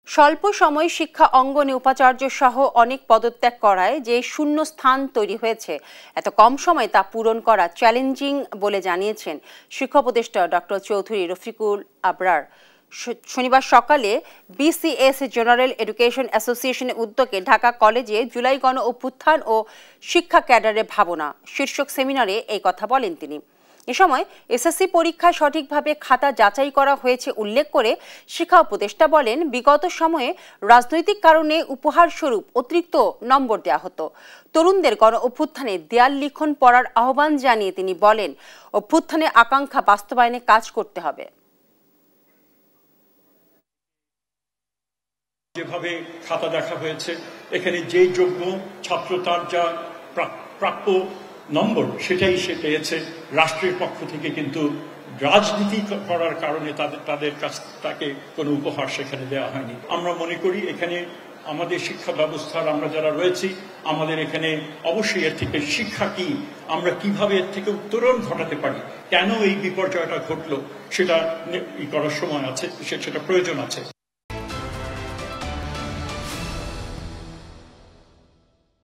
স্বল্প সময় শিক্ষা অঙ্গনে উপাচার্য সহ অনেক পদত্যাগ করায় যে শূন্য স্থান তৈরি হয়েছে এত কম সময়ে তা পূরণ করা চ্যালেঞ্জিং বলে জানিয়েছেন শিক্ষা উপদেষ্টা ডক্টর চৌধুরী রফিকুল আবরার। শনিবার সকালে বিসিএস জেনারেল এডুকেশন অ্যাসোসিয়েশনের উদ্যোগে ঢাকা কলেজে জুলাই গণ অভ্যুত্থান ও শিক্ষা ক্যাডারের ভাবনা শীর্ষক সেমিনারে এই কথা বলেন তিনি। এ সময় এসএসসি পরীক্ষায় সঠিকভাবে খাতা যাচাই করা হয়েছে উল্লেখ করে শিক্ষা উপদেষ্টা বলেন, বিগত সময়ে রাজনৈতিক কারণে উপহার স্বরূপ অতিরিক্ত নম্বর দেওয়া হতো। তরুণদের গণ অভ্যুত্থানে দেয়াল লিখন পড়ার আহ্বান জানিয়ে তিনি বলেন, অভ্যুত্থানের আকাঙ্ক্ষা বাস্তবায়নে কাজ করতে হবে। যেভাবে খাতা দেখা হয়েছে, এখানে যে যোগ্য ছাত্র তার যা প্রাপ্য নম্বর সেটাই সে পেয়েছে। রাষ্ট্রের পক্ষ থেকে কিন্তু রাজনীতি করার কারণে তাদের কাছ তাকে কোনো উপহার সেখানে দেওয়া হয়নি। আমরা মনে করি এখানে আমাদের শিক্ষা ব্যবস্থার আমরা যারা রয়েছি, আমাদের এখানে অবশ্যই এর থেকে শিক্ষা কি, আমরা কিভাবে এর থেকে উত্তরণ ঘটাতে পারি, কেন এই বিপর্যয়টা ঘটলো সেটা করার সময় আছে, সেটা প্রয়োজন আছে।